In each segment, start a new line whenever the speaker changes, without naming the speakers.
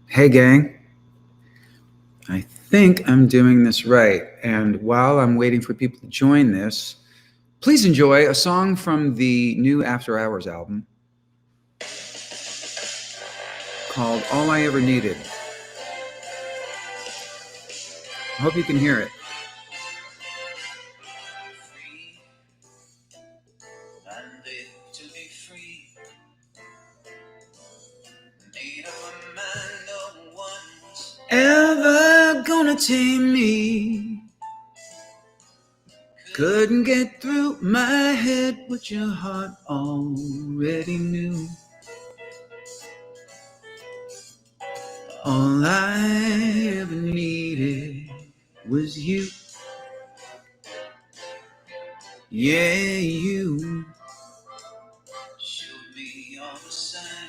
Hey, gang. I think I'm doing this right. And while I'm waiting for people to join this, please enjoy a song from the new After Hours album called All I Ever Needed. I hope you can hear it. Ever gonna tame me? Couldn't get through my head what your heart already knew. All I ever needed was you. Yeah, you.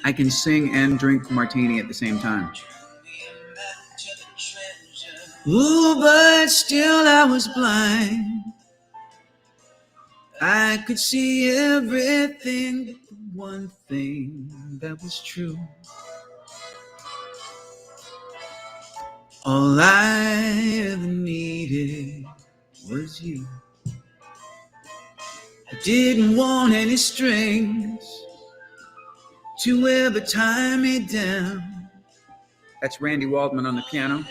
I can sing and drink martini at the same time. Ooh, but still I was blind. I could see everything but the one thing that was true. All I ever needed was you. I didn't want any strings to ever tie me down. That's Randy Waldman on the piano.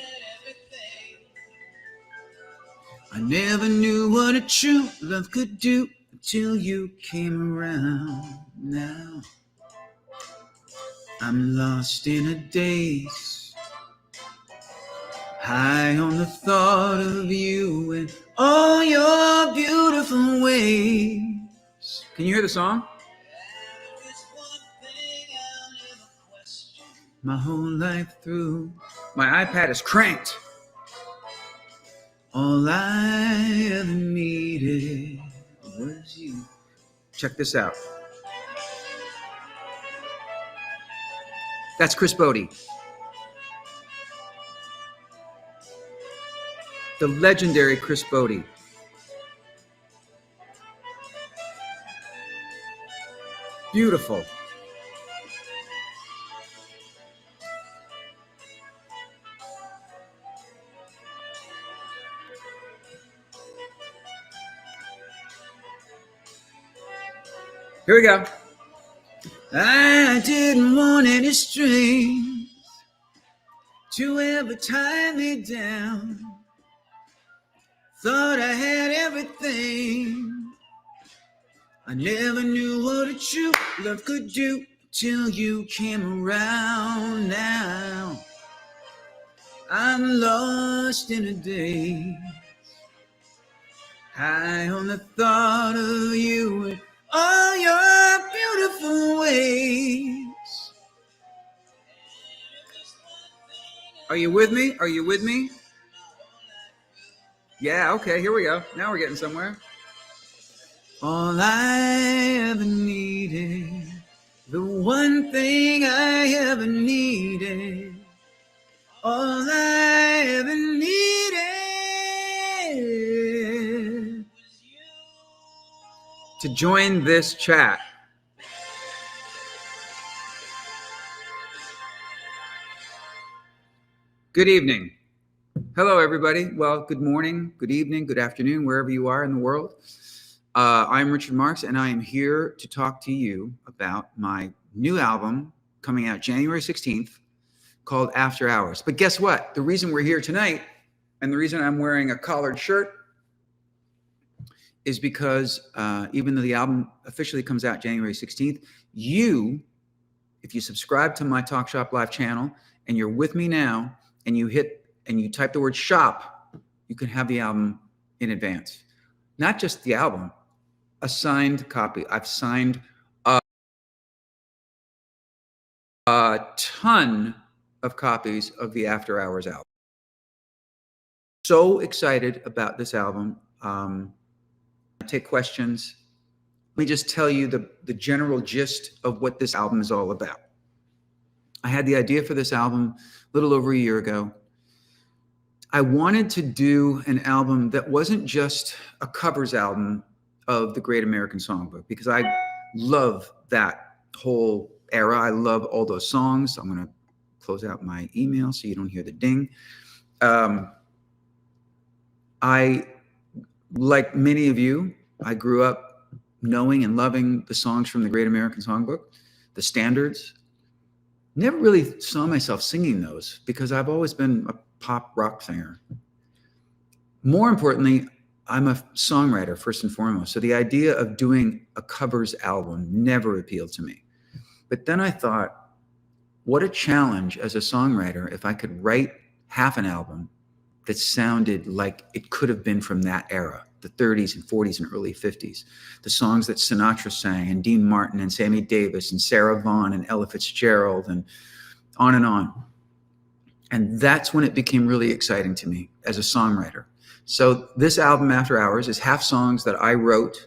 I never knew what a true love could do until you came around. Now I'm lost in a daze, high on the thought of you and all your beautiful ways. Can you hear the song? My whole life through, my iPad is cranked. All I ever needed was you. Check this out. That's Chris Bodie. The legendary Chris Bodie. Beautiful. Here we go. I didn't want any strings to ever tie me down. Thought I had everything. I never knew what a true love could do till you came around. Now I'm lost in a daze, high on the thought of you and all your beautiful ways. Are you with me? Are you with me? Yeah, okay, here we go. Now we're getting somewhere. All I ever needed, the one thing I ever needed, all I ever needed to join this chat. Good evening. Hello, everybody. Well, good morning, good evening, good afternoon, wherever you are in the world. I'm Richard Marx, and I am here to talk to you about my new album coming out January 16th called After Hours. But guess what? The reason we're here tonight and the reason I'm wearing a collared shirt is because even though the album officially comes out January 16th, if you subscribe to my TalkShopLive channel and you're with me now and you type the word shop, you can have the album in advance. Not just the album, a signed copy. I've signed a ton of copies of the After Hours album. So excited about this album. I take questions. Let me just tell you the general gist of what this album is all about. I had the idea for this album a little over a year ago. I wanted to do an album that wasn't just a covers album of the Great American Songbook, because I love that whole era. I love all those songs. I'm going to close out my email so you don't hear the ding. Like many of you, I grew up knowing and loving the songs from the Great American Songbook, the standards. Never really saw myself singing those because I've always been a pop rock singer. More importantly, I'm a songwriter first and foremost. So the idea of doing a covers album never appealed to me. But then I thought, what a challenge as a songwriter if I could write half an album that sounded like it could have been from that era, the 30s and 40s and early 50s. The songs that Sinatra sang, and Dean Martin and Sammy Davis and Sarah Vaughan and Ella Fitzgerald, and on and on. And that's when it became really exciting to me as a songwriter. So this album, After Hours, is half songs that I wrote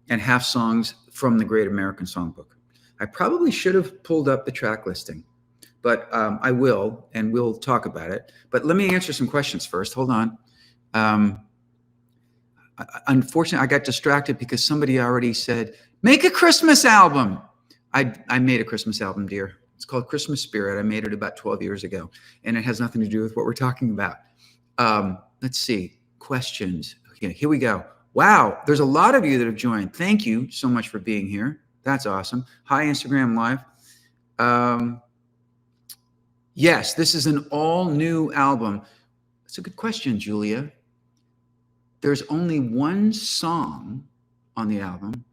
and half songs from the Great American Songbook. I probably should have pulled up the track listing, but I will, and we'll talk about it. But let me answer some questions first. Hold on. Unfortunately, I got distracted because somebody already said, make a Christmas album. I made a Christmas album, dear. It's called Christmas Spirit. I made it about 12 years ago, and it has nothing to do with what we're talking about. Let's see. Questions. Okay, here we go. Wow, there's a lot of you that have joined. Thank you so much for being here. That's awesome. Hi, Instagram Live. Yes, this is an all-new album. That's a good question, Julia. There's only one song on the album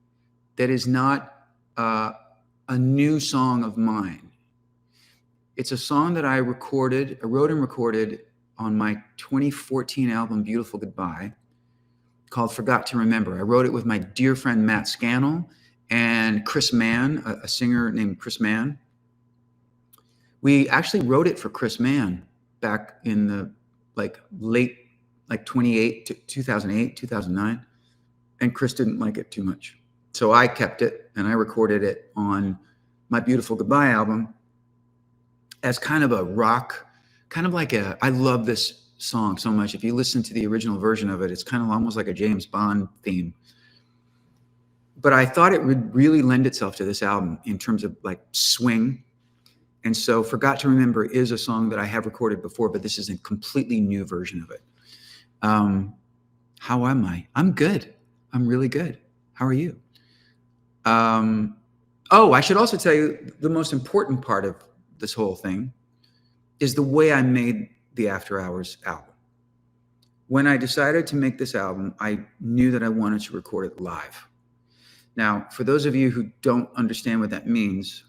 that is not a new song of mine. It's a song that I wrote and recorded on my 2014 album, Beautiful Goodbye, called Forgot to Remember. I wrote it with my dear friend, Matt Scannell, and Chris Mann, a singer named Chris Mann. We actually wrote it for Chris Mann back in the late 2008, 2009. And Chris didn't like it too much. So I kept it and I recorded it on my Beautiful Goodbye album as kind of a rock, I love this song so much. If you listen to the original version of it, it's kind of almost like a James Bond theme. But I thought it would really lend itself to this album in terms of swing. And so Forgot to Remember is a song that I have recorded before, but this is a completely new version of it. How am I? I'm good. I'm really good. How are you? I should also tell you the most important part of this whole thing is the way I made the After Hours album. When I decided to make this album, I knew that I wanted to record it live. Now, for those of you who don't understand what that means,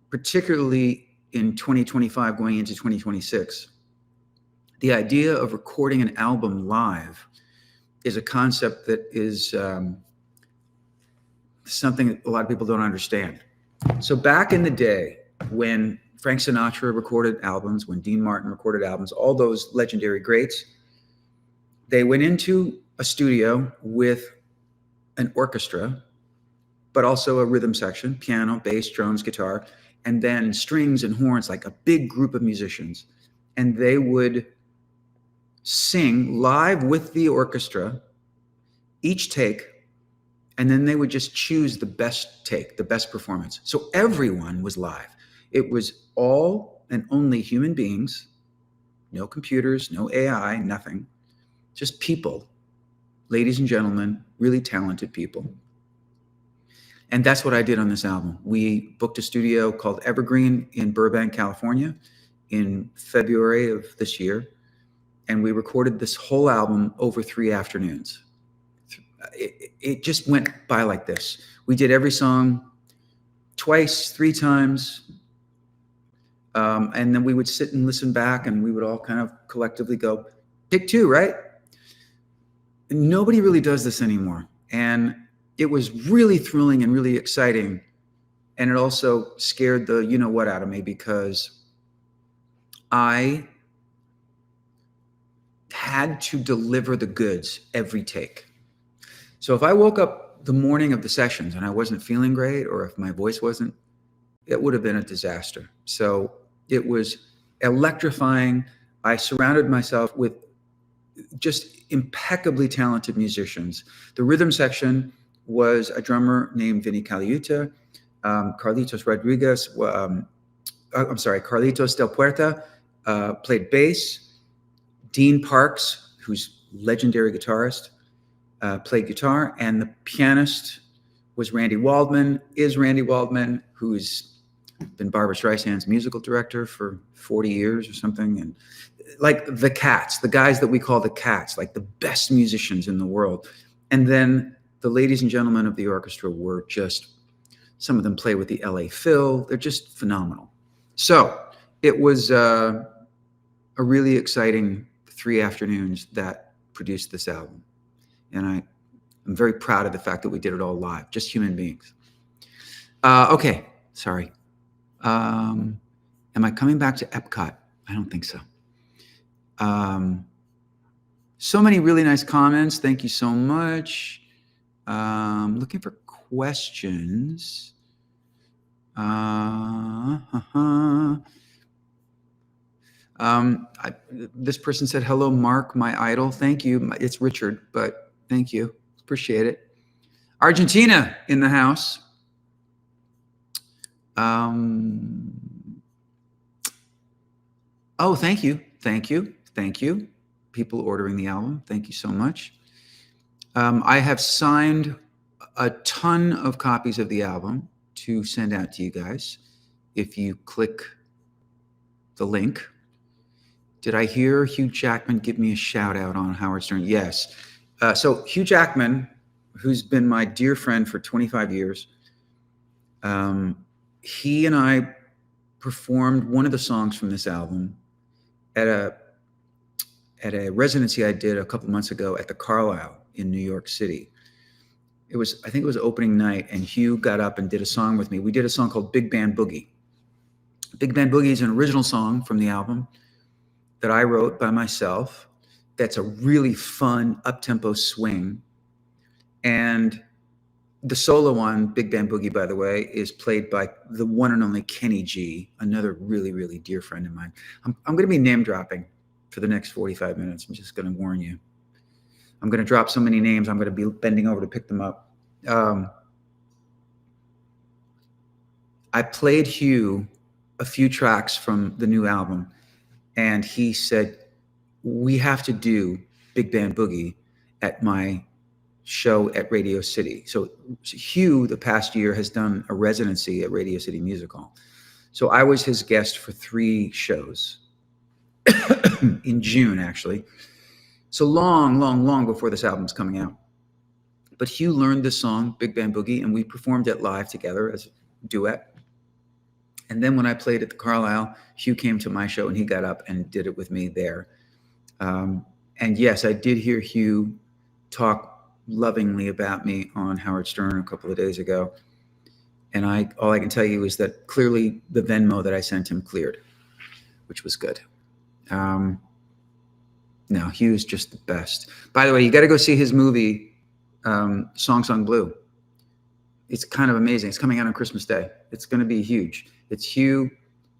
particularly in 2025 going into 2026, the idea of recording an album live is a concept that is something that a lot of people don't understand. So back in the day when Frank Sinatra recorded albums, when Dean Martin recorded albums, all those legendary greats, they went into a studio with an orchestra, but also a rhythm section, piano, bass, drums, guitar, and then strings and horns, like a big group of musicians. And they would sing live with the orchestra, each take, and then they would just choose the best take, the best performance. So everyone was live. It was all and only human beings, no computers, no AI, nothing, just people, ladies and gentlemen, really talented people. And that's what I did on this album. We booked a studio called Evergreen in Burbank, California in February of this year. And we recorded this whole album over 3 afternoons. It just went by like this. We did every song twice, 3 times. And then we would sit and listen back and we would all kind of collectively go, take 2, right? And nobody really does this anymore. And it was really thrilling and really exciting. And it also scared the you-know-what out of me because I had to deliver the goods every take. So if I woke up the morning of the sessions and I wasn't feeling great, or if my voice wasn't, it would have been a disaster. So it was electrifying. I surrounded myself with just impeccably talented musicians. The rhythm section was a drummer named Vinny Caliuta, Carlitos Rodriguez I'm sorry, Carlitos Del Puerta played bass. Dean Parks, who's legendary guitarist, played guitar, and the pianist was Randy Waldman, who's been Barbra Streisand's musical director for 40 years or something. And like the Cats, the guys that we call the Cats, like the best musicians in the world. And then the ladies and gentlemen of the orchestra were just, some of them play with the LA Phil. They're just phenomenal. So it was a really exciting 3 afternoons that produced this album. And I'm very proud of the fact that we did it all live, just human beings. Okay, sorry. Am I coming back to Epcot? I don't think so. So many really nice comments. Thank you so much. Looking for questions. This person said, hello, Mark, my idol. Thank you. It's Richard, but thank you. Appreciate it. Argentina in the house. Oh, thank you. Thank you. Thank you. People ordering the album. Thank you so much. I have signed a ton of copies of the album to send out to you guys. If you click the link. Did I hear Hugh Jackman give me a shout out on Howard Stern? Yes. So Hugh Jackman, who's been my dear friend for 25 years, he and I performed one of the songs from this album at a residency I did a couple months ago at the Carlisle in New York City. I think it was opening night, and Hugh got up and did a song with me. We did a song called Big Band Boogie. Big Band Boogie is an original song from the album that I wrote by myself. That's a really fun up-tempo swing. And the solo on Big Band Boogie, by the way, is played by the one and only Kenny G, another really, really dear friend of mine. I'm going to be name dropping for the next 45 minutes. I'm just going to warn you. I'm going to drop so many names, I'm going to be bending over to pick them up. I played Hugh a few tracks from the new album, and he said, we have to do Big Band Boogie at my show at Radio City. So Hugh, the past year, has done a residency at Radio City Music Hall. So I was his guest for 3 shows in June, actually. So long before this album's coming out. But Hugh learned this song, Big Band Boogie, and we performed it live together as a duet. And then when I played at the Carlisle, Hugh came to my show and he got up and did it with me there. And yes, I did hear Hugh talk lovingly about me on Howard Stern a couple of days ago. And all I can tell you is that clearly the Venmo that I sent him cleared, which was good. No, Hugh's just the best. By the way, you got to go see his movie, Song Sung Blue. It's kind of amazing. It's coming out on Christmas Day. It's going to be huge. It's Hugh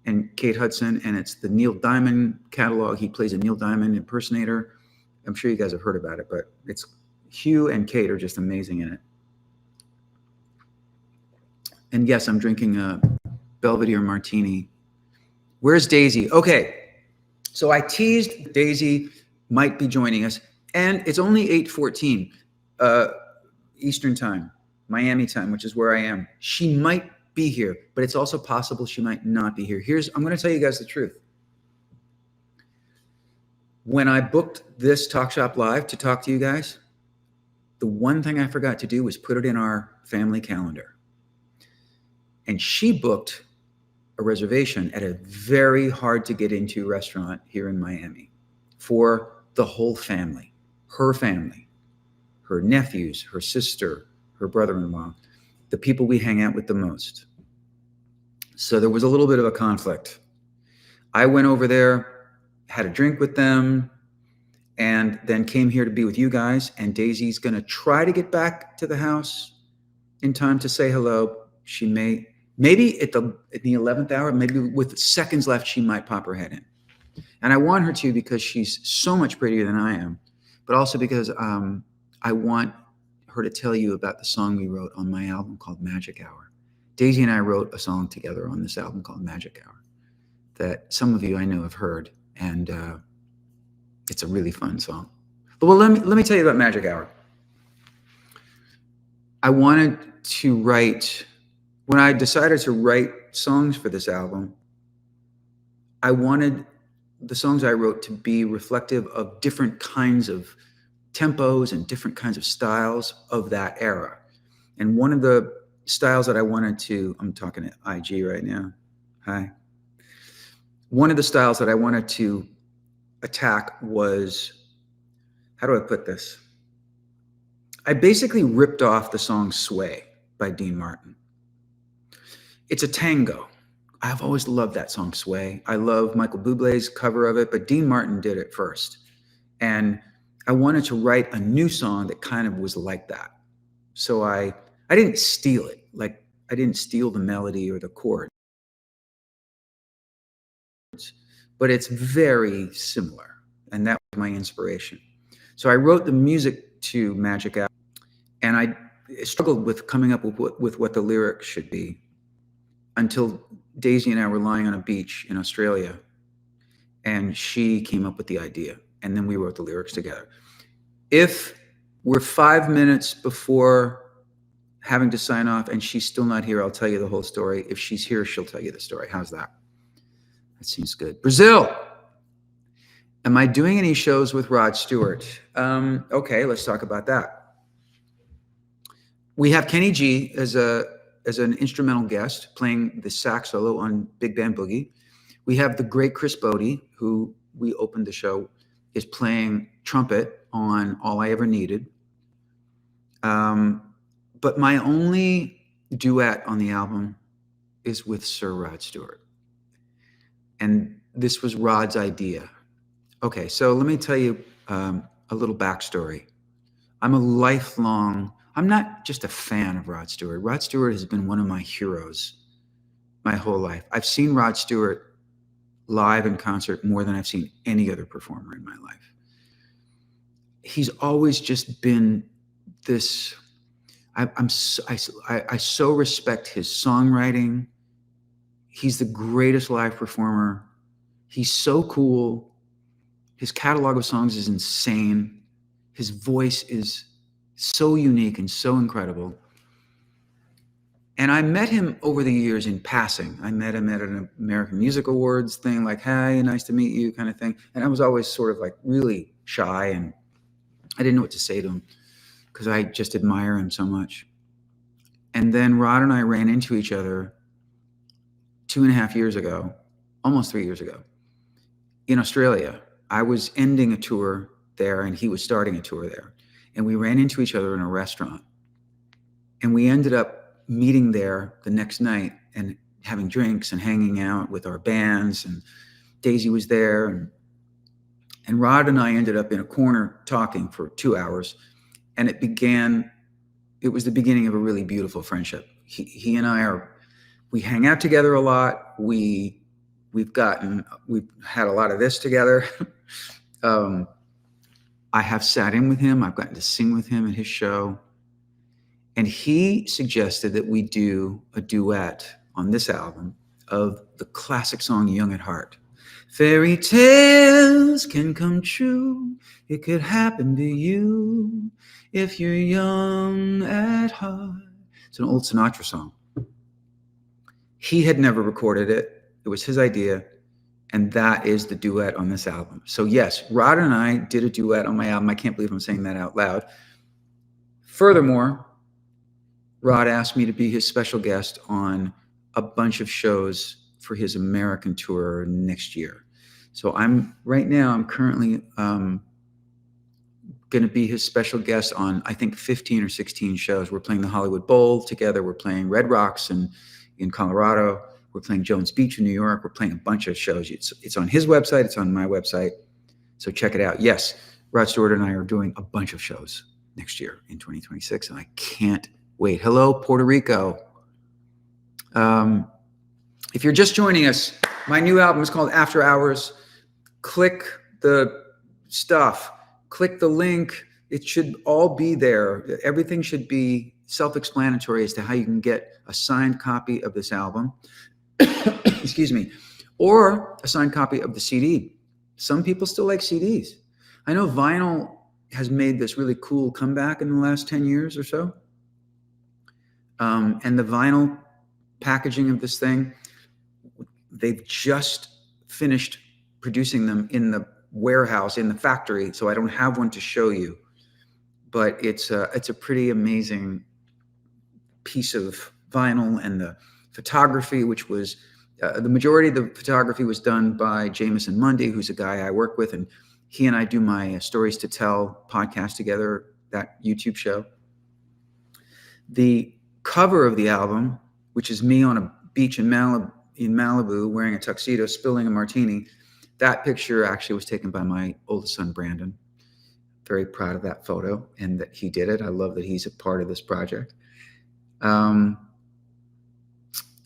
and Kate Hudson, and it's the Neil Diamond catalog. He plays a Neil Diamond impersonator. I'm sure you guys have heard about it, but it's Hugh and Kate are just amazing in it. And yes, I'm drinking a Belvedere Martini. Where's Daisy? Okay, so I teased Daisy might be joining us, and it's only 8:14 Eastern time, Miami time, which is where I am. She might be here, but it's also possible she might not be here. I'm going to tell you guys the truth. When I booked this Talk Shop Live to talk to you guys, the one thing I forgot to do was put it in our family calendar. And she booked a reservation at a very hard to get into restaurant here in Miami for the whole family, her nephews, her sister, her brother-in-law, the people we hang out with the most. So there was a little bit of a conflict. I went over there, had a drink with them, and then came here to be with you guys. And Daisy's going to try to get back to the house in time to say hello. She maybe at the 11th hour, maybe with seconds left, she might pop her head in. And I want her to because she's so much prettier than I am, but also because I want her to tell you about the song we wrote on my album called Magic Hour. Daisy and I wrote a song together on this album called Magic Hour. that some of you I know have heard, and it's a really fun song. Well, let me tell you about Magic Hour. I wanted to write, when I decided to write songs for this album, I wanted the songs I wrote to be reflective of different kinds of tempos and different kinds of styles of that era. And one of the styles that I wanted to, I'm talking to IG right now. Hi. One of the styles that I wanted to attack was, how do I put this? I basically ripped off the song Sway by Dean Martin. It's a tango. I've always loved that song Sway. I love Michael Bublé's cover of it, but Dean Martin did it first. And I wanted to write a new song that kind of was like that. So I didn't steal it. Like, I didn't steal the melody or the chord, but it's very similar. And that was my inspiration. So I wrote the music to Magic Hour, and I struggled with coming up with what the lyrics should be until Daisy and I were lying on a beach in Australia, and she came up with the idea, and then we wrote the lyrics together. If we're 5 minutes before having to sign off and she's still not here, I'll tell you the whole story. If she's here, she'll tell you the story. How's that? That seems good. Brazil. Am I doing any shows with Rod Stewart? Okay, let's talk about that. We have Kenny G as an instrumental guest playing the sax solo on Big Band Boogie. We have the great Chris Bodie, who we opened the show, is playing trumpet on All I Ever Needed. But my only duet on the album is with Sir Rod Stewart. And this was Rod's idea. Okay, so let me tell you a little backstory. I'm not just a fan of Rod Stewart. Rod Stewart has been one of my heroes my whole life. I've seen Rod Stewart live in concert more than I've seen any other performer in my life. He's always just been this, I so respect his songwriting. He's the greatest live performer. He's so cool. His catalog of songs is insane. His voice is so unique and so incredible. And I met him over the years in passing. I met him at an American Music Awards thing, like, hey, nice to meet you kind of thing. And I was always sort of like really shy, and I didn't know what to say to him because I just admire him so much. And then Rod and I ran into each other 2.5 years ago, almost 3 years ago, in Australia. I was ending a tour there and he was starting a tour there. And we ran into each other in a restaurant. And we ended up meeting there the next night and having drinks and hanging out with our bands. And Daisy was there. And Rod and I ended up in a corner talking for 2 hours. And it was the beginning of a really beautiful friendship. He and I we hang out together a lot. We've had a lot of this together. I have sat in with him. I've gotten to sing with him at his show. And he suggested that we do a duet on this album of the classic song, Young at Heart. Fairy tales can come true. It could happen to you if you're young at heart. It's an old Sinatra song. He had never recorded it. It was his idea. And that is the duet on this album. So yes, Rod and I did a duet on my album. I can't believe I'm saying that out loud. Furthermore, Rod asked me to be his special guest on a bunch of shows for his American tour next year. So I'm currently going to be his special guest on, I think, 15 or 16 shows. We're playing the Hollywood Bowl together. We're playing Red Rocks in Colorado. We're playing Jones Beach in New York. We're playing a bunch of shows. It's on his website. It's on my website. So check it out. Yes, Rod Stewart and I are doing a bunch of shows next year in 2026, and I can't wait. Hello, Puerto Rico. If you're just joining us, my new album is called After Hours. Click the stuff. Click the link. It should all be there. Everything should be self-explanatory as to how you can get a signed copy of this album. Excuse me. or a signed copy of the CD. Some people still like CDs. I know vinyl has made this really cool comeback in the last 10 years or so. And the vinyl packaging of this thing, they've just finished producing them in the warehouse, in the factory. So I don't have one to show you, but it's a pretty amazing piece of vinyl. And the photography, which was the majority of the photography was done by Jameson Mundy, who's a guy I work with, and he and I do my Stories to Tell podcast together, that YouTube show. The cover of the album, which is me on a beach in Malibu wearing a tuxedo, spilling a martini, that picture actually was taken by my oldest son, Brandon. Very proud of that photo and that he did it. I love that he's a part of this project.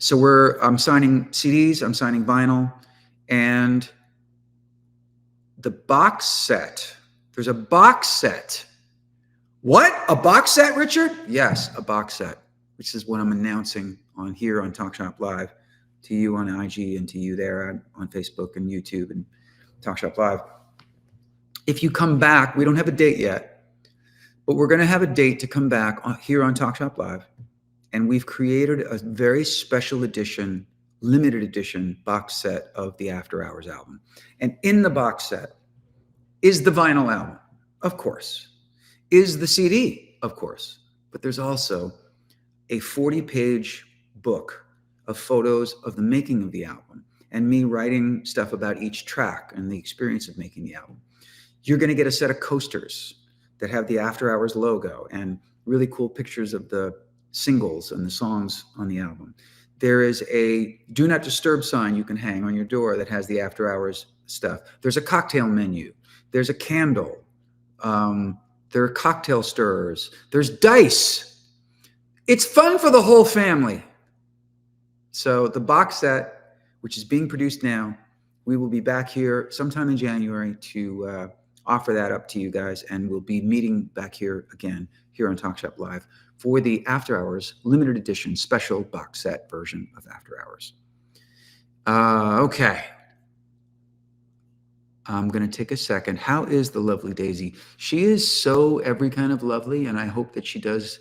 So I'm signing CDs, I'm signing vinyl, and the box set. There's a box set. What? A box set, Richard? Yes, a box set, which is what I'm announcing on here on TalkShop Live to you on IG and to you there on Facebook and YouTube and TalkShop Live. If you come back, we don't have a date yet, but we're going to have a date to come back here on TalkShop Live. And we've created a very special edition, limited edition box set of the After Hours album. And in the box set is the vinyl album, of course, is the CD, of course, but there's also a 40-page book of photos of the making of the album and me writing stuff about each track and the experience of making the album. You're going to get a set of coasters that have the After Hours logo and really cool pictures of the singles and the songs on the album. There is a do not disturb sign you can hang on your door that has the After Hours stuff. There's a cocktail menu. There's a candle. There are cocktail stirrers. There's dice. It's fun for the whole family. So the box set, which is being produced now, we will be back here sometime in January to offer that up to you guys, and we'll be meeting back here again here on TalkShop Live for the After Hours limited edition special box set version of After Hours. Okay. I'm going to take a second. How is the lovely Daisy? She is so every kind of lovely, and I hope that she does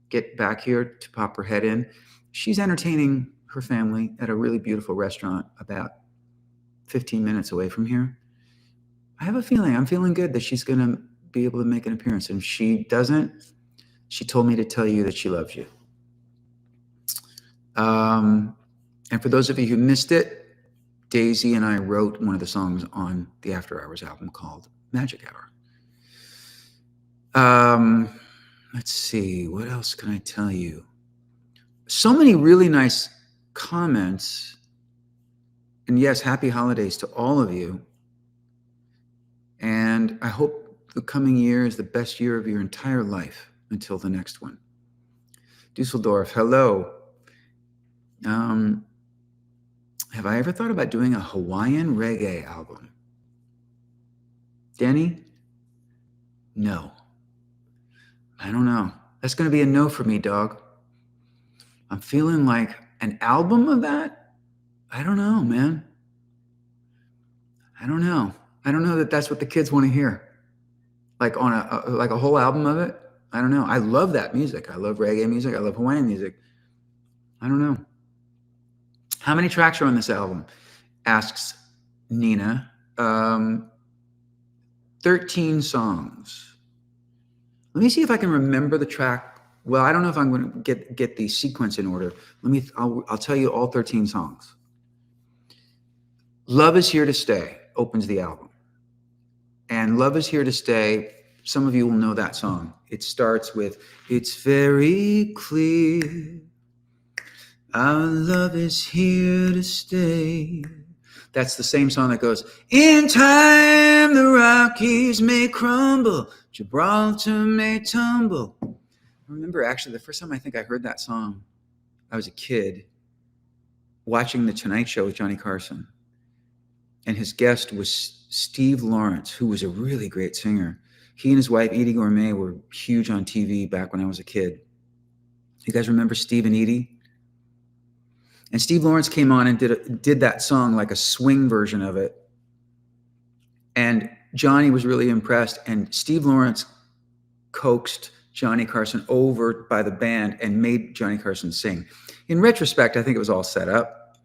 get back here to pop her head in. She's entertaining her family at a really beautiful restaurant about 15 minutes away from here. I have a feeling, I'm feeling good that she's going to be able to make an appearance. And if she doesn't, she told me to tell you that she loves you. And for those of you who missed it, Daisy and I wrote one of the songs on the After Hours album called Magic Hour. Let's see, what else can I tell you? So many really nice comments. And yes, happy holidays to all of you. And I hope the coming year is the best year of your entire life until the next one. Dusseldorf, hello. Have I ever thought about doing a Hawaiian reggae album? Denny? No. I don't know. That's going to be a no for me, dog. I'm feeling like an album of that? I don't know, man. I don't know. I don't know that that's what the kids want to hear. Like on a whole album of it? I don't know. I love that music. I love reggae music. I love Hawaiian music. I don't know. How many tracks are on this album? Asks Nina. 13 songs. Let me see if I can remember the track. Well, I don't know if I'm going to get the sequence in order. I'll tell you all 13 songs. Love Is Here to Stay opens the album. And Love Is Here to Stay, some of you will know that song. It starts with, it's very clear, our love is here to stay. That's the same song that goes, in time the Rockies may crumble, Gibraltar may tumble. I remember actually the first time I think I heard that song, I was a kid watching The Tonight Show with Johnny Carson. And his guest was Steve Lawrence, who was a really great singer. He and his wife, Edie Gourmet, were huge on TV back when I was a kid. You guys remember Steve and Edie? And Steve Lawrence came on and did that song, like a swing version of it. And Johnny was really impressed. And Steve Lawrence coaxed Johnny Carson over by the band and made Johnny Carson sing. In retrospect, I think it was all set up,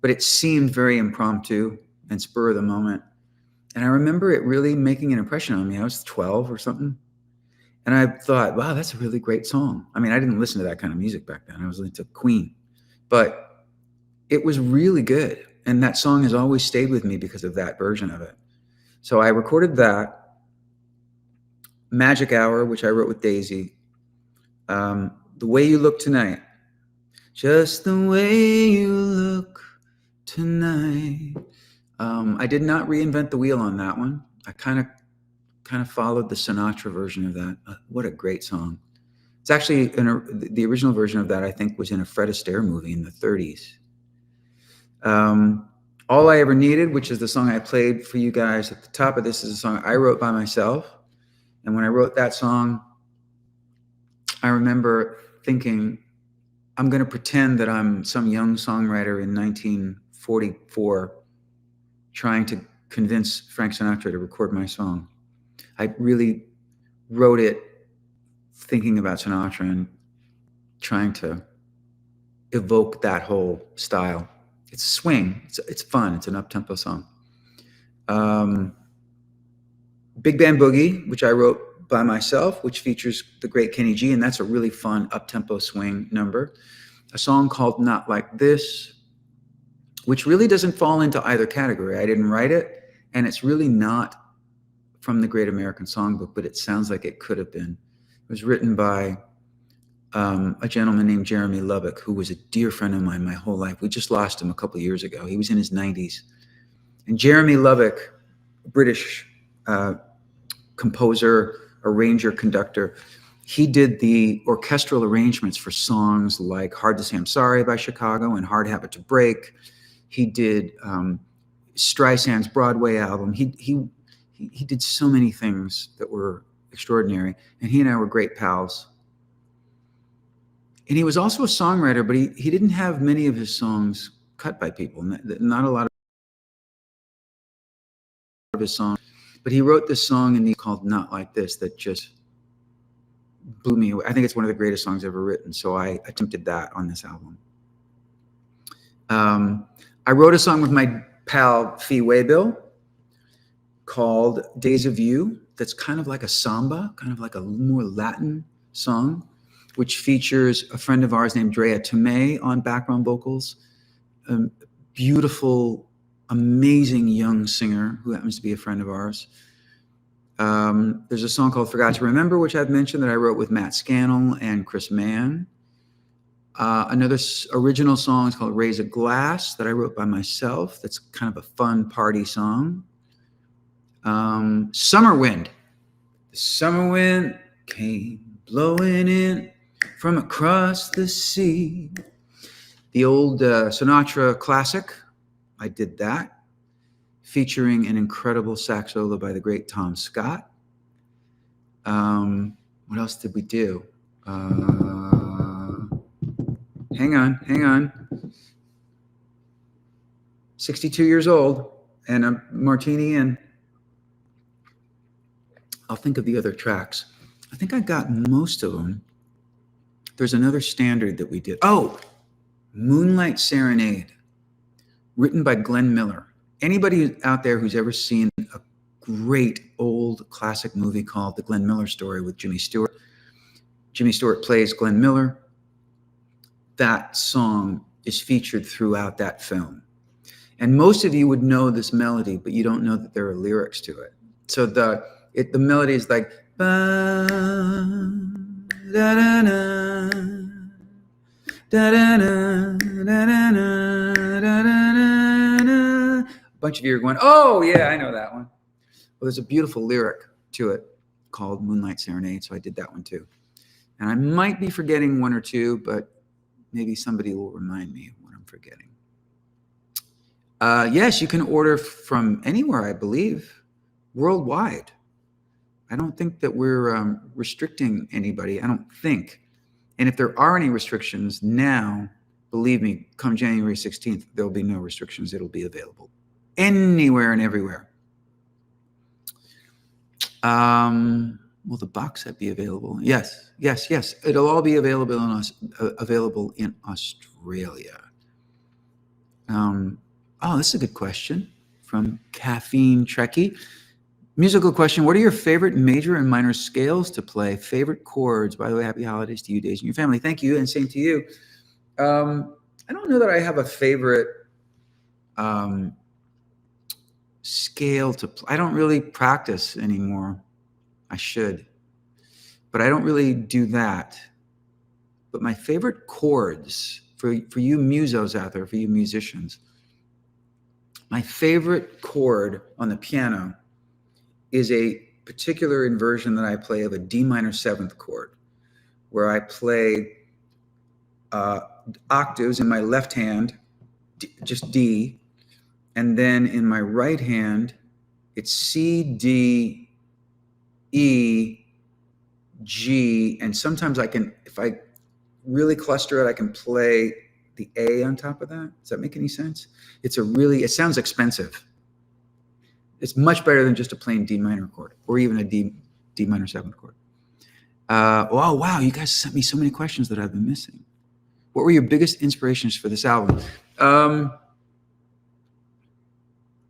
but it seemed very impromptu and spur of the moment. And I remember it really making an impression on me. I was 12 or something. And I thought, wow, that's a really great song. I mean, I didn't listen to that kind of music back then. I was into Queen. But it was really good. And that song has always stayed with me because of that version of it. So I recorded that. Magic Hour, which I wrote with Daisy. The Way You Look Tonight. Just the way you look tonight. I did not reinvent the wheel on that one. I kind of followed the Sinatra version of that. What a great song. It's actually the original version of that, I think, was in a Fred Astaire movie in the 30s. All I Ever Needed, which is the song I played for you guys at the top of this, is a song I wrote by myself. And when I wrote that song, I remember thinking, I'm going to pretend that I'm some young songwriter in 1944 trying to convince Frank Sinatra to record my song. I really wrote it thinking about Sinatra and trying to evoke that whole style. It's swing. It's fun. It's an up-tempo song. Big Band Boogie, which I wrote by myself, which features the great Kenny G, and that's a really fun up-tempo swing number. A song called Not Like This, which really doesn't fall into either category. I didn't write it, and it's really not from the Great American Songbook, but it sounds like it could have been. It was written by a gentleman named Jeremy Lubbock, who was a dear friend of mine my whole life. We just lost him a couple of years ago. He was in his 90s. And Jeremy Lubbock, British composer, arranger, conductor, he did the orchestral arrangements for songs like Hard to Say I'm Sorry by Chicago and Hard Habit to Break. He did Streisand's Broadway album. He did so many things that were extraordinary. And he and I were great pals. And he was also a songwriter, but he didn't have many of his songs cut by people. Not a lot of his songs. But he wrote this song called Not Like This that just blew me away. I think it's one of the greatest songs ever written. So I attempted that on this album. I wrote a song with my pal Fee Waybill called Days of You. That's kind of like a samba, kind of like a more Latin song, which features a friend of ours named Drea Tomei on background vocals. Beautiful, amazing young singer who happens to be a friend of ours. There's a song called Forgot to Remember, which I've mentioned, that I wrote with Matt Scannell and Chris Mann. Another original song is called Raise a Glass that I wrote by myself. That's kind of a fun party song. Summer Wind. The summer wind came blowing in from across the sea. The old Sinatra classic, I did that, featuring an incredible sax solo by the great Tom Scott. What else did we do? Hang on. 62 years old and a martini, and I'll think of the other tracks. I think I got most of them. There's another standard that we did. Oh, Moonlight Serenade, written by Glenn Miller. Anybody out there who's ever seen a great old classic movie called The Glenn Miller Story with Jimmy Stewart? Jimmy Stewart plays Glenn Miller. That song is featured throughout that film. And most of you would know this melody, but you don't know that there are lyrics to it. So the melody is like, ba, da, da, da, da, da, da, da, da, da, da, da. A bunch of you are going, oh yeah, I know that one. Well, there's a beautiful lyric to it called Moonlight Serenade, so I did that one too. And I might be forgetting one or two, but maybe somebody will remind me what I'm forgetting. Yes, you can order from anywhere, I believe, worldwide. I don't think that we're restricting anybody. I don't think. And if there are any restrictions now, believe me, come January 16th, there'll be no restrictions. It'll be available anywhere and everywhere. Will the box set be available? Yes. It'll all be available in Australia. Oh, this is a good question from Caffeine Trekkie. Musical question: what are your favorite major and minor scales to play? Favorite chords? By the way, happy holidays to you, Daisy, and your family. Thank you, and same to you. I don't know that I have a favorite scale to play. I don't really practice anymore. I should, but I don't really do that. But my favorite chords for you musos out there, for you musicians, my favorite chord on the piano is a particular inversion that I play of a D minor seventh chord, where I play octaves in my left hand, just D, and then in my right hand, it's C, D, E, G, and sometimes I can, if I really cluster it, I can play the A on top of that. Does that make any sense? It sounds expensive. It's much better than just a plain D minor chord or even a D minor seventh chord. Oh, wow, you guys sent me so many questions that I've been missing. What were your biggest inspirations for this album?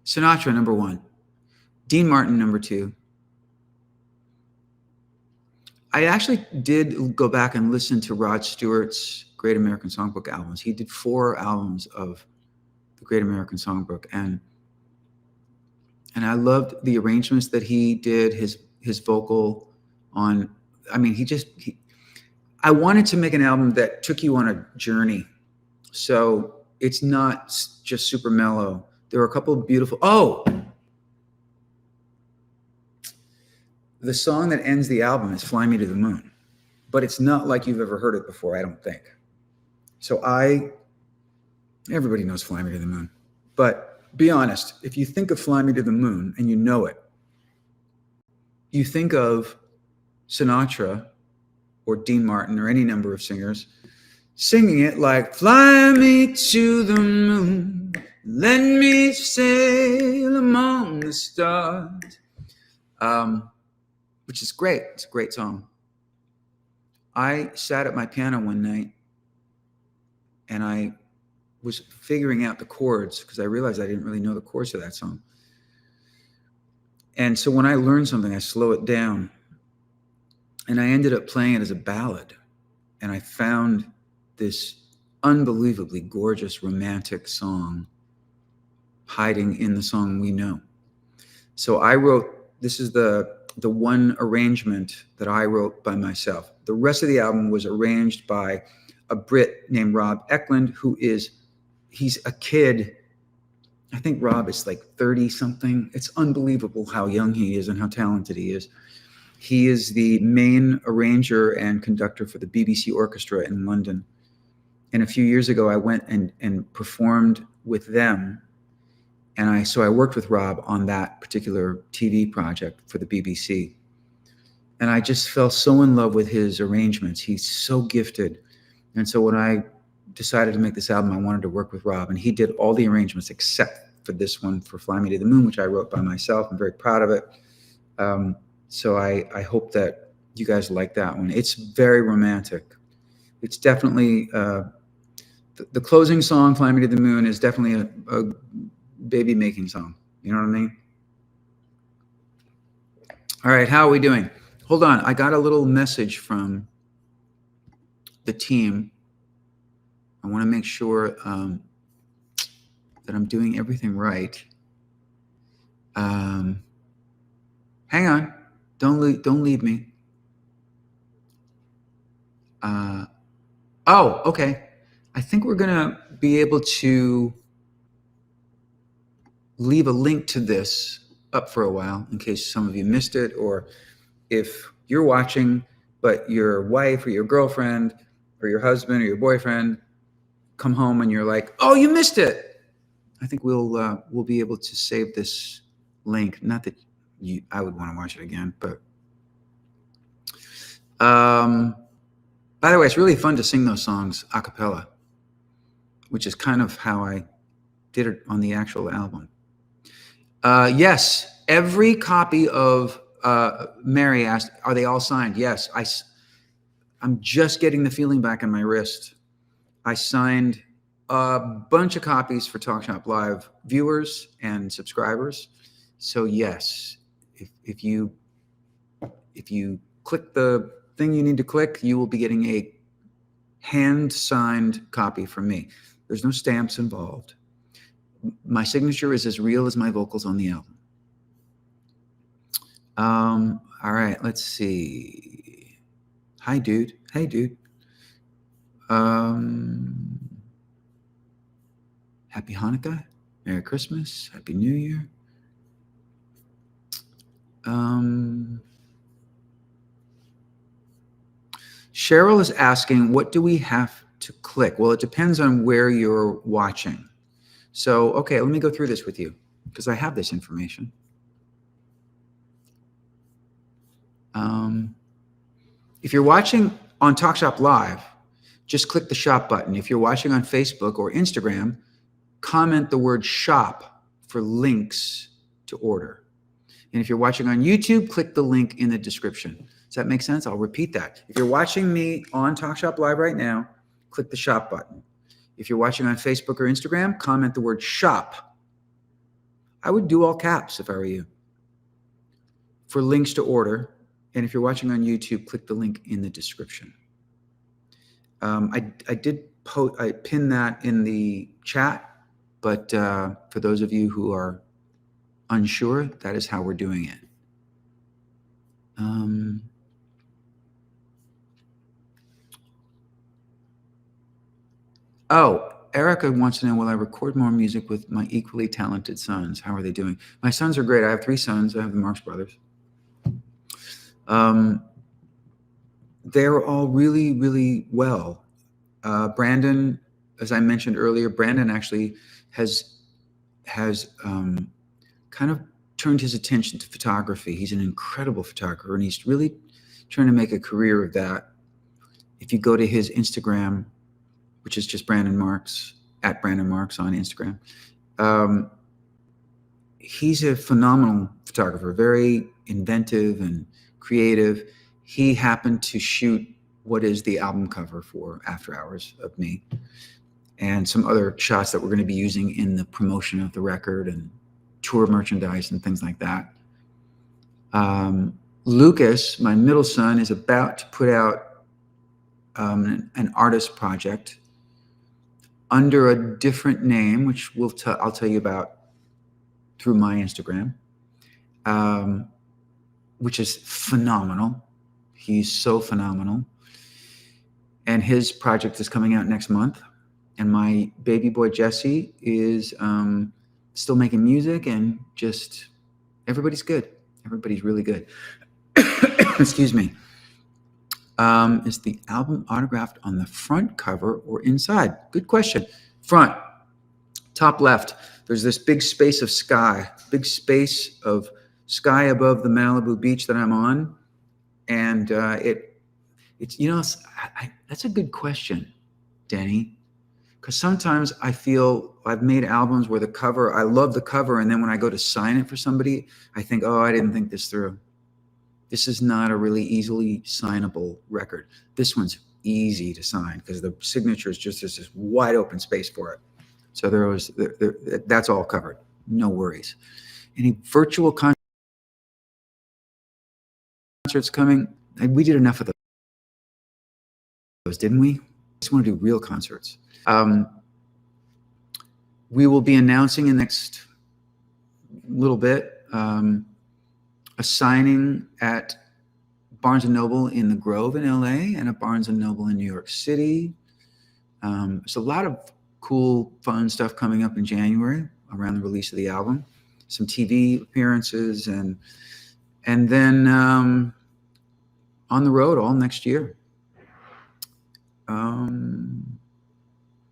Sinatra, number 1. Dean Martin, number 2. I actually did go back and listen to Rod Stewart's Great American Songbook albums. He did 4 albums of the Great American Songbook, and I loved the arrangements that he did, his vocal on. I mean, I wanted to make an album that took you on a journey, so it's not just super mellow. There were a couple of beautiful. The song that ends the album is Fly Me to the Moon, but it's not like you've ever heard it before, I don't think. So everybody knows Fly Me to the Moon, but be honest, if you think of Fly Me to the Moon and you know it, you think of Sinatra or Dean Martin or any number of singers singing it like, fly me to the moon, let me sail among the stars. Which is great. It's a great song. I sat at my piano one night and I was figuring out the chords because I realized I didn't really know the chords to that song. And so when I learn something, I slow it down. And I ended up playing it as a ballad. And I found this unbelievably gorgeous romantic song hiding in the song We Know. So I wrote, this is the one arrangement that I wrote by myself. The rest of the album was arranged by a Brit named Rob Eklund, he's a kid. I think Rob is like 30 something. It's unbelievable how young he is and how talented he is. He is the main arranger and conductor for the BBC Orchestra in London. And a few years ago, I went and performed with them. And so I worked with Rob on that particular TV project for the BBC. And I just fell so in love with his arrangements. He's so gifted. And so when I decided to make this album, I wanted to work with Rob. And he did all the arrangements except for this one, for Fly Me to the Moon, which I wrote by myself. I'm very proud of it. So I hope that you guys like that one. It's very romantic. It's definitely, the closing song, Fly Me to the Moon, is definitely a baby making song. You know what I mean? All right, how are we doing? Hold on, I got a little message from the team. I want to make sure that I'm doing everything right. Hang on, don't leave me. Oh, okay. I think we're gonna be able to leave a link to this up for a while in case some of you missed it, or if you're watching but your wife or your girlfriend or your husband or your boyfriend come home and you're like, oh, you missed it. I think we'll be able to save this link. Not that I would want to watch it again, but by the way, it's really fun to sing those songs a cappella. which is kind of how I did it on the actual album. Yes, every copy of Mary asked, are they all signed? Yes, I'm just getting the feeling back in my wrist. I signed a bunch of copies for TalkShopLive viewers and subscribers. So yes, if you click the thing you need to click, you will be getting a hand-signed copy from me. There's no stamps involved. My signature is as real as my vocals on the album. All right, let's see. Hi, dude. Hey, dude. Happy Hanukkah. Merry Christmas. Happy New Year. Cheryl is asking, what do we have to click? Well, it depends on where you're watching. So, okay, let me go through this with you because I have this information. If you're watching on TalkShopLive, just click the shop button. If you're watching on Facebook or Instagram, comment the word shop for links to order. And if you're watching on YouTube, click the link in the description. Does that make sense? I'll repeat that. If you're watching me on TalkShopLive right now, click the shop button. If you're watching on Facebook or Instagram, comment the word shop. I would do all caps if I were you. For links to order. And if you're watching on YouTube, click the link in the description. I pinned that in the chat, but for those of you who are unsure, that is how we're doing it. Oh, Erica wants to know, will I record more music with my equally talented sons? How are they doing? My sons are great. I have 3 sons. I have the Marx brothers. They're all really, really well. Brandon, as I mentioned earlier, Brandon actually has kind of turned his attention to photography. He's an incredible photographer, and he's really trying to make a career of that. If you go to his Instagram, which is just Brandon Marx, at Brandon Marx on Instagram, he's a phenomenal photographer, very inventive and creative. He happened to shoot what is the album cover for After Hours of me, and some other shots that we're going to be using in the promotion of the record and tour merchandise and things like that. Lucas, my middle son, is about to put out an artist project under a different name, which I'll tell you about through my Instagram, which is phenomenal. He's so phenomenal. And his project is coming out next month. And my baby boy, Jesse, is still making music, and just everybody's good. Everybody's really good. Excuse me. Is the album autographed on the front cover or inside? Good question. Front, top left. There's this big space of sky, above the Malibu beach that I'm on. And it's that's a good question, Denny. Because sometimes I feel I've made albums where I love the cover, and then when I go to sign it for somebody, I think, oh, I didn't think this through. This is not a really easily signable record. This one's easy to sign because the signature is just this wide open space for it. So that's all covered. No worries. Any virtual concerts coming? We did enough of those, didn't we? Just want to do real concerts. We will be announcing in the next little bit a signing at Barnes & Noble in the Grove in LA and a Barnes & Noble in New York City. There's a lot of cool, fun stuff coming up in January around the release of the album. Some TV appearances and then on the road all next year.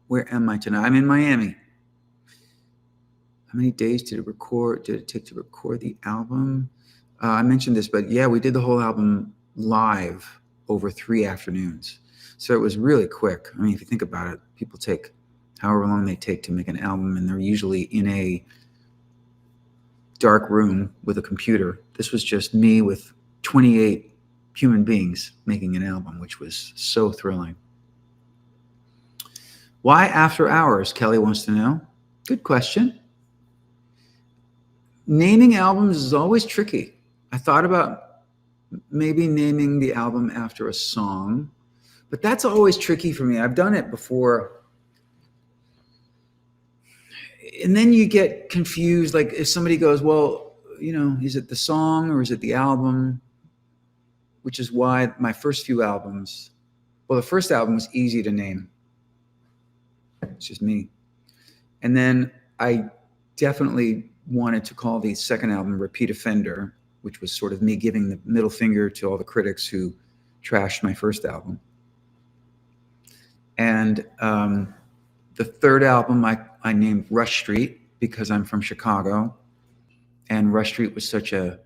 Where am I tonight? I'm in Miami. How many days did it take to record the album? I mentioned this, but yeah, we did the whole album live over 3 afternoons. So it was really quick. I mean, if you think about it, people take however long they take to make an album, and they're usually in a dark room with a computer. This was just me with 28 human beings making an album, which was so thrilling. Why after hours? Kelly wants to know. Good question. Naming albums is always tricky. I thought about maybe naming the album after a song, but that's always tricky for me. I've done it before. And then you get confused. Like if somebody goes, well, is it the song or is it the album? Which is why my first few albums, well, the first album was easy to name. It's just me. And then I definitely wanted to call the second album Repeat Offender, which was sort of me giving the middle finger to all the critics who trashed my first album. And the third album I named Rush Street because I'm from Chicago. And Rush Street was such an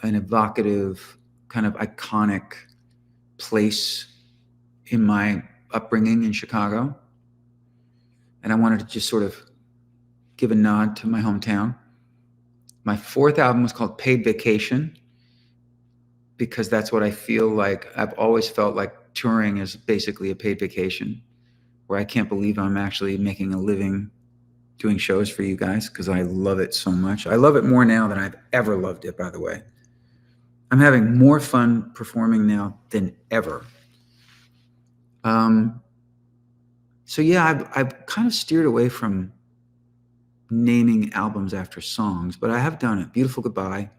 evocative, kind of iconic place in my upbringing in Chicago. And I wanted to just sort of give a nod to my hometown. My fourth album was called Paid Vacation because that's what I feel like. I've always felt like touring is basically a paid vacation where I can't believe I'm actually making a living doing shows for you guys because I love it so much. I love it more now than I've ever loved it, by the way. I'm having more fun performing now than ever. So yeah, I've kind of steered away from naming albums after songs, but I have done it. Beautiful Goodbye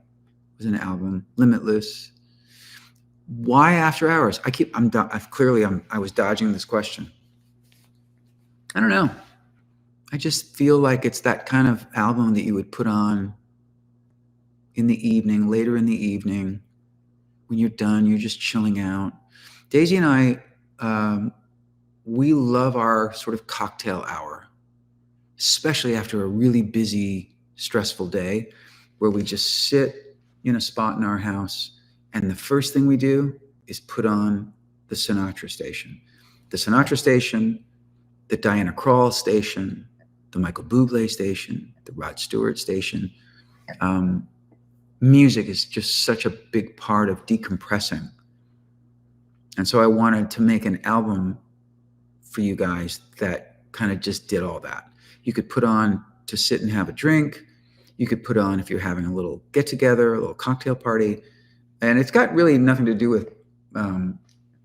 was an album. Limitless. Why After Hours? I was dodging this question. I don't know. I just feel like it's that kind of album that you would put on in the evening, later in the evening, when you're done, you're just chilling out. Daisy and I, we love our sort of cocktail hour, especially after a really busy, stressful day, where we just sit in a spot in our house, and the first thing we do is put on the Sinatra station. The Sinatra station, the Diana Krall station, the Michael Bublé station, the Rod Stewart station. Music is just such a big part of decompressing. And so I wanted to make an album for you guys that kind of just did all that. You could put on to sit and have a drink. You could put on if you're having a little get together, a little cocktail party. And it's got really nothing to do with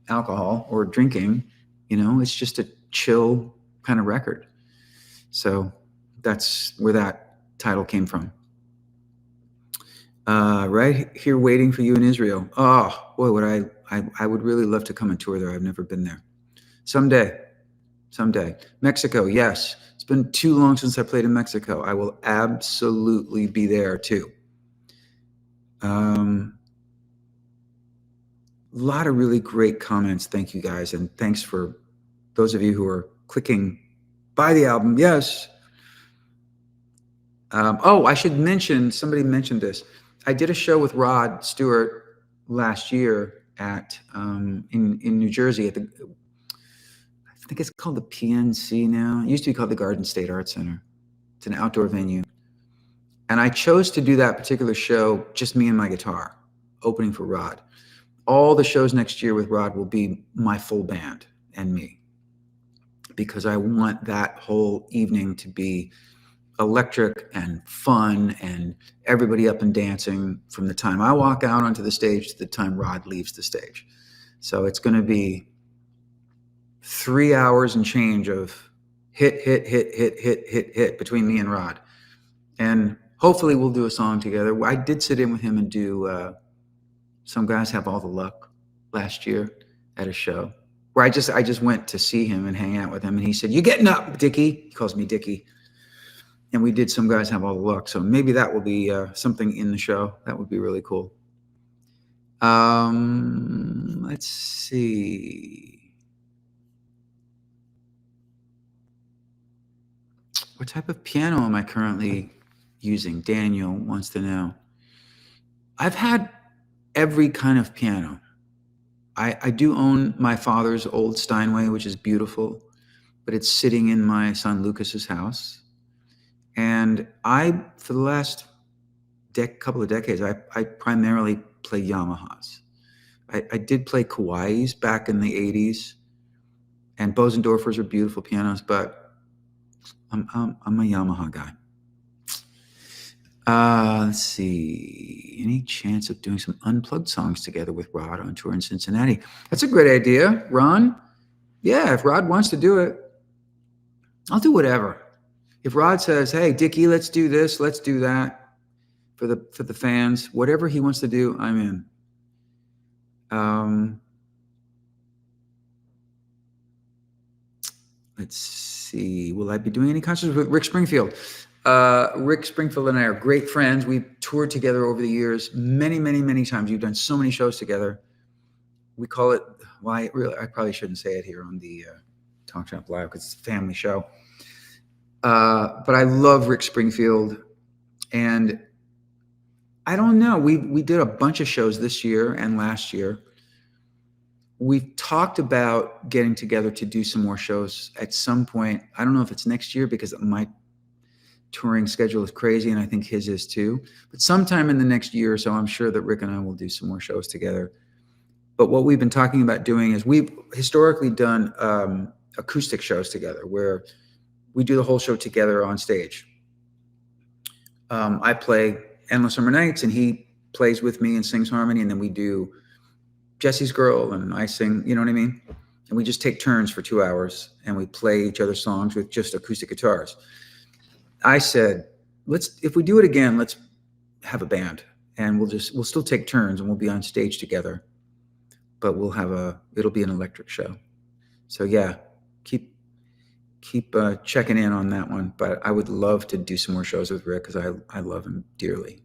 alcohol or drinking. It's just a chill kind of record. So that's where that title came from. Right here waiting for you in Israel. Oh, boy, I would really love to come and tour there. I've never been there. Someday. Mexico, yes. It's been too long since I played in Mexico. I will absolutely be there too. A lot of really great comments. Thank you guys. And thanks for those of you who are clicking buy the album. Yes. I should mention, somebody mentioned this. I did a show with Rod Stewart last year at in New Jersey at I think it's called the PNC now. It used to be called the Garden State Art Center. It's an outdoor venue. And I chose to do that particular show, just me and my guitar, opening for Rod. All the shows next year with Rod will be my full band and me, because I want that whole evening to be electric and fun and everybody up and dancing from the time I walk out onto the stage to the time Rod leaves the stage. So it's going to be 3 hours and change of hit between me and Rod. And hopefully we'll do a song together. I did sit in with him and do Some Guys Have All the Luck last year at a show where I just went to see him and hang out with him. And he said, "You getting up, Dickie?" He calls me Dickie. And we did Some Guys Have All the Luck. So maybe that will be something in the show. That would be really cool. Let's see. What type of piano am I currently using? Daniel wants to know. I've had every kind of piano. I do own my father's old Steinway, which is beautiful. but it's sitting in my son Lucas's house. And for the last couple of decades, I primarily play Yamahas. I did play Kawaiis back in the 80s, and Bosendorfers are beautiful pianos, but I'm a Yamaha guy. Let's see. Any chance of doing some unplugged songs together with Rod on tour in Cincinnati? That's a great idea, Ron. Yeah, if Rod wants to do it, I'll do whatever. If Rod says, "Hey, Dickie, let's do this, let's do that for the fans," whatever he wants to do, I'm in. Let's see. Will I be doing any concerts with Rick Springfield? Rick Springfield and I are great friends. We've toured together over the years many, many, many times. We've done so many shows together. We call it, well, I probably shouldn't say it here on the Talk Shop Live because it's a family show. But I love Rick Springfield. And I don't know. We did a bunch of shows this year and last year. We've talked about getting together to do some more shows at some point. I don't know if it's next year because my touring schedule is crazy, and I think his is too. But sometime in the next year or so, I'm sure that Rick and I will do some more shows together. But what we've been talking about doing is we've historically done acoustic shows together where we do the whole show together on stage. I play Endless Summer Nights, and he plays with me and sings harmony, and then we do Jesse's Girl, and I sing, you know what I mean? And we just take turns for 2 hours, and we play each other's songs with just acoustic guitars. I said, if we do it again, let's have a band, and we'll still take turns, and we'll be on stage together, but it'll be an electric show. So yeah, keep checking in on that one. But I would love to do some more shows with Rick because I love him dearly.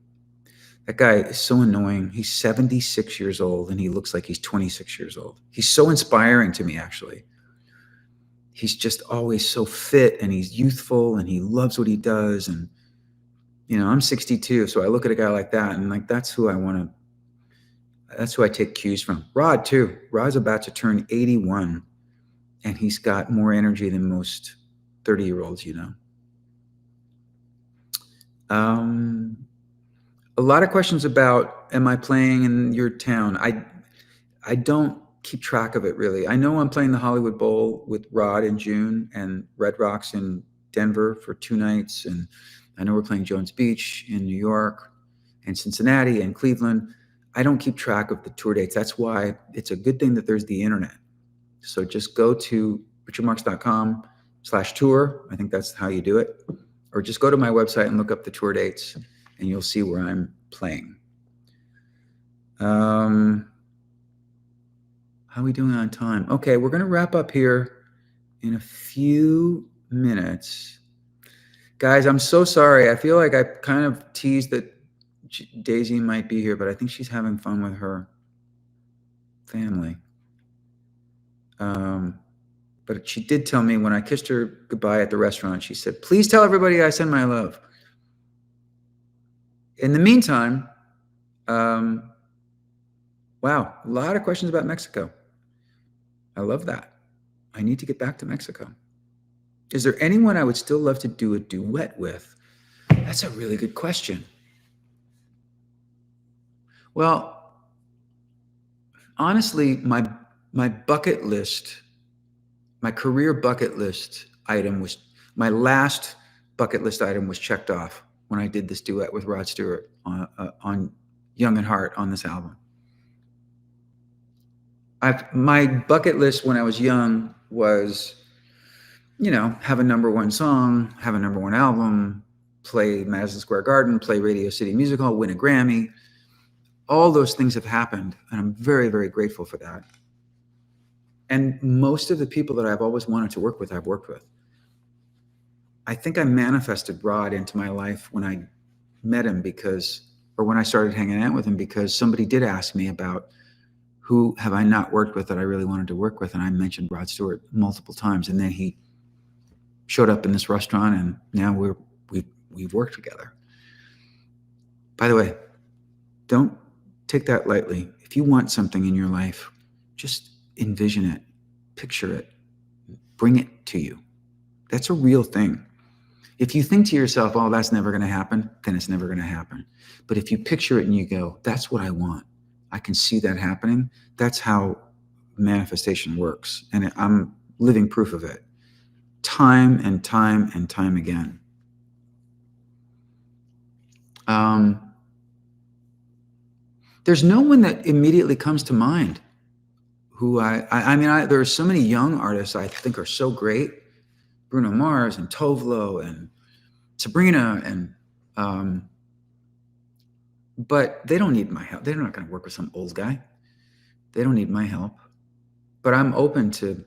That guy is so annoying. He's 76 years old, and he looks like he's 26 years old. He's so inspiring to me, actually. He's just always so fit, and he's youthful, and he loves what he does. And, I'm 62, so I look at a guy like that, and that's who I take cues from. Rod, too. Rod's about to turn 81, and he's got more energy than most 30-year-olds, A lot of questions about, am I playing in your town? I don't keep track of it, really. I know I'm playing the Hollywood Bowl with Rod in June and Red Rocks in Denver for 2 nights. And I know we're playing Jones Beach in New York and Cincinnati and Cleveland. I don't keep track of the tour dates. That's why it's a good thing that there's the internet. So just go to richardmarx.com/tour. I think that's how you do it. Or just go to my website and look up the tour dates, and you'll see where I'm playing. How are we doing on time? Okay, we're going to wrap up here in a few minutes. Guys, I'm so sorry. I feel like I kind of teased that Daisy might be here, but I think she's having fun with her family. But she did tell me when I kissed her goodbye at the restaurant, she said, "Please tell everybody I send my love." In the meantime, wow, a lot of questions about Mexico. I love that. I need to get back to Mexico. Is there anyone I would still love to do a duet with? That's a really good question. Well, honestly, my bucket list, my career bucket list item was, my last bucket list item was checked off when I did this duet with Rod Stewart on Young at Heart on this album. My bucket list when I was young was, have a #1 song, have a #1 album, play Madison Square Garden, play Radio City Music Hall, win a Grammy. All those things have happened, and I'm very, very grateful for that. And most of the people that I've always wanted to work with, I've worked with. I think I manifested Rod into my life when I met him when I started hanging out with him, because somebody did ask me about who have I not worked with that I really wanted to work with. And I mentioned Rod Stewart multiple times. And then he showed up in this restaurant, and now we've worked together. By the way, don't take that lightly. If you want something in your life, just envision it, picture it, bring it to you. That's a real thing. If you think to yourself, oh, that's never going to happen, then it's never going to happen. But if you picture it and you go, that's what I want, I can see that happening, that's how manifestation works. And I'm living proof of it, time and time and time again. There's no one that immediately comes to mind who I mean, there are so many young artists I think are so great. Bruno Mars and Tovlo and Sabrina and but they don't need my help. They're not going to work with some old guy. They don't need my help. But I'm open to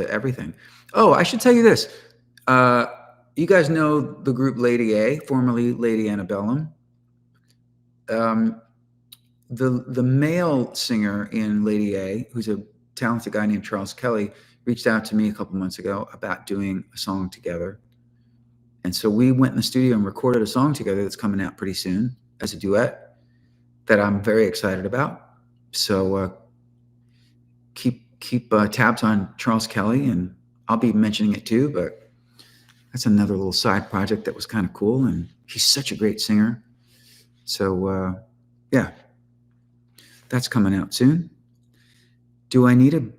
everything. Oh, I should tell you this. You guys know the group Lady A, formerly Lady Antebellum. The male singer in Lady A, who's a talented guy named Charles Kelly, reached out to me a couple months ago about doing a song together. And so we went in the studio and recorded a song together that's coming out pretty soon as a duet that I'm very excited about. So keep tabs on Charles Kelly, and I'll be mentioning it too, but that's another little side project that was kind of cool, and he's such a great singer. So yeah, that's coming out soon. Do I need an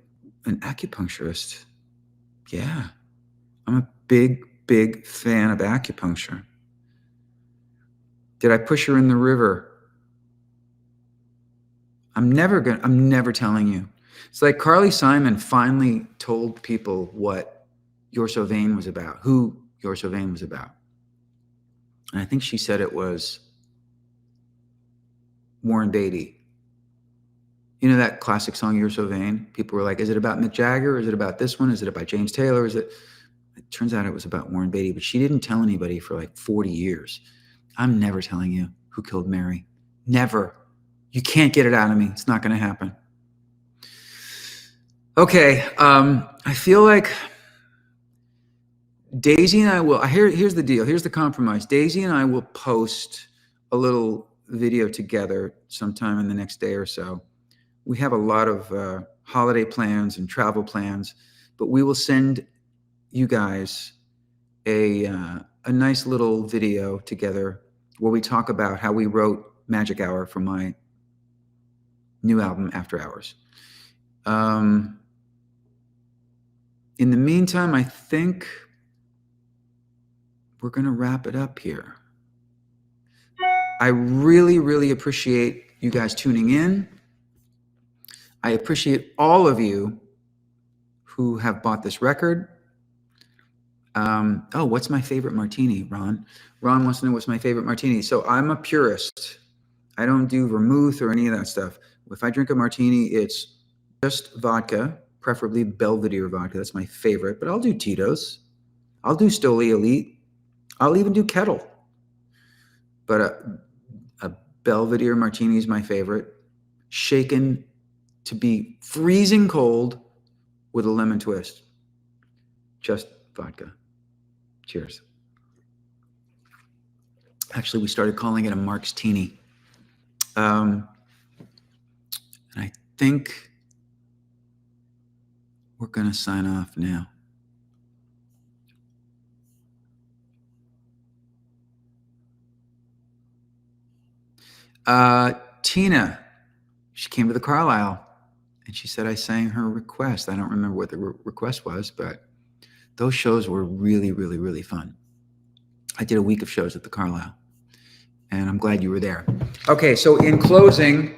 acupuncturist? Yeah, I'm a big fan of acupuncture. Did I push her in the river? I'm never telling you. It's like Carly Simon finally told people what You're So Vain was about, who You're So Vain was about. And I think she said it was Warren Beatty. You know that classic song, You're So Vain? People were like, is it about Mick Jagger? Is it about this one? Is it about James Taylor? It turns out it was about Warren Beatty, but she didn't tell anybody for like 40 years. I'm never telling you who killed Mary. Never. You can't get it out of me. It's not going to happen. Okay. I feel like Daisy and I will, here's the deal. Here's the compromise. Daisy and I will post a little video together sometime in the next day or so. We have a lot of holiday plans and travel plans, but we will send you guys a nice little video together where we talk about how we wrote Magic Hour for my new album, After Hours. In the meantime, I think we're going to wrap it up here. I really appreciate you guys tuning in. I appreciate all of you who have bought this record. Oh, what's my favorite martini, Ron? Ron wants to know what's my favorite martini. So I'm a purist. I don't do vermouth or any of that stuff. If I drink a martini, it's just vodka, preferably Belvedere vodka. That's my favorite. But I'll do Tito's. I'll do Stoli Elite. I'll even do Kettle. But a Belvedere martini is my favorite. Shaken to be freezing cold with a lemon twist. Just vodka. Cheers. Actually, we started calling it a Marx-tini. And I think we're going to sign off now. Tina, she came to the Carlisle and she said I sang her request. I don't remember what the request was, but those shows were really fun. I did a week of shows at the Carlisle, and I'm glad you were there. Okay, so in closing,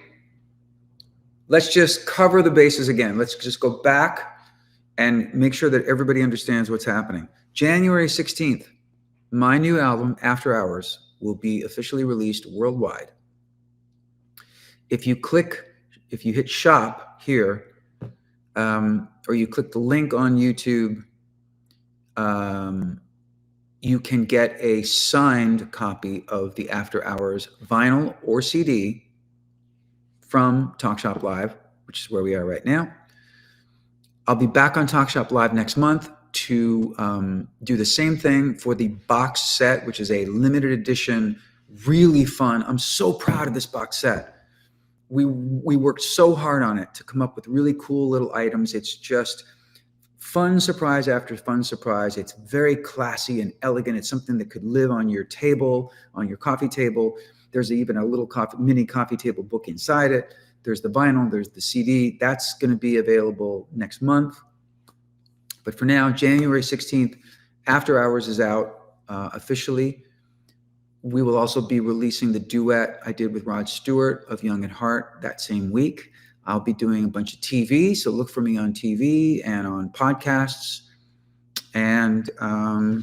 let's just cover the bases again. Let's just go back and make sure that everybody understands what's happening. January 16th, my new album, After Hours, will be officially released worldwide. If you hit shop here, or you click the link on YouTube, you can get a signed copy of the After Hours vinyl or CD from TalkShopLive, which is where we are right now. I'll be back on TalkShopLive next month to do the same thing for the box set, which is a limited edition, really fun. I'm so proud of this box set. We worked so hard on it to come up with really cool little items. It's just fun surprise after fun surprise. It's very classy and elegant. It's something that could live on your table, on your coffee table. There's even a little mini coffee table book inside it. There's the vinyl, there's the CD. That's going to be available next month. But for now, January 16th, After Hours is out officially. We will also be releasing the duet I did with Rod Stewart of Young at Heart that same week. I'll be doing a bunch of TV, so look for me on TV and on podcasts. And I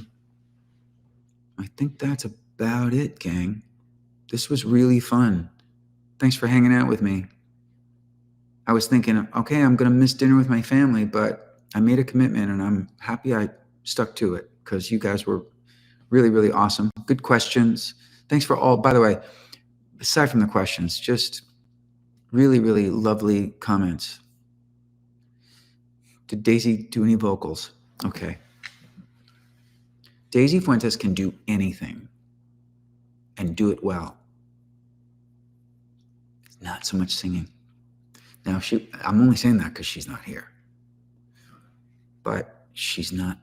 think that's about it, gang. This was really fun. Thanks for hanging out with me. I was thinking, okay, I'm going to miss dinner with my family, but I made a commitment and I'm happy I stuck to it because you guys were really, really awesome. Good questions. Thanks for all, by the way, aside from the questions, just really, really lovely comments. Did Daisy do any vocals? Okay. Daisy Fuentes can do anything and do it well. Not so much singing. Now, I'm only saying that because she's not here. But she's not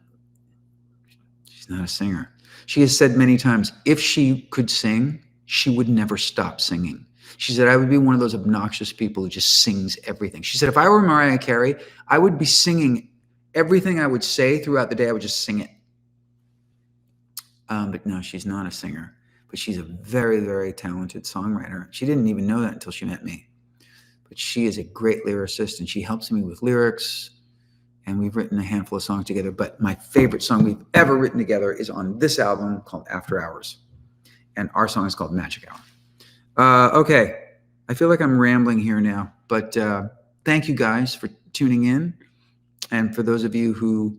a singer. She has said many times, if she could sing, she would never stop singing. She said, I would be one of those obnoxious people who just sings everything. She said, if I were Mariah Carey, I would be singing everything I would say throughout the day. I would just sing it. But no, she's not a singer. But she's a very, very talented songwriter. She didn't even know that until she met me. But she is a great lyricist, and she helps me with lyrics. And we've written a handful of songs together. But my favorite song we've ever written together is on this album called After Hours. And our song is called Magic Hour. Okay. I feel like I'm rambling here now. But thank you guys for tuning in. And for those of you who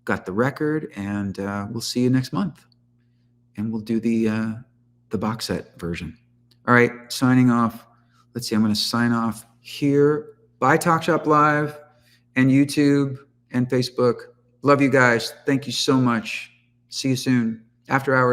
got the record, and we'll see you next month. And we'll do the box set version. All right, signing off. Let's see, I'm going to sign off here. Bye, TalkShopLive and YouTube and Facebook. Love you guys. Thank you so much. See you soon. After Hours.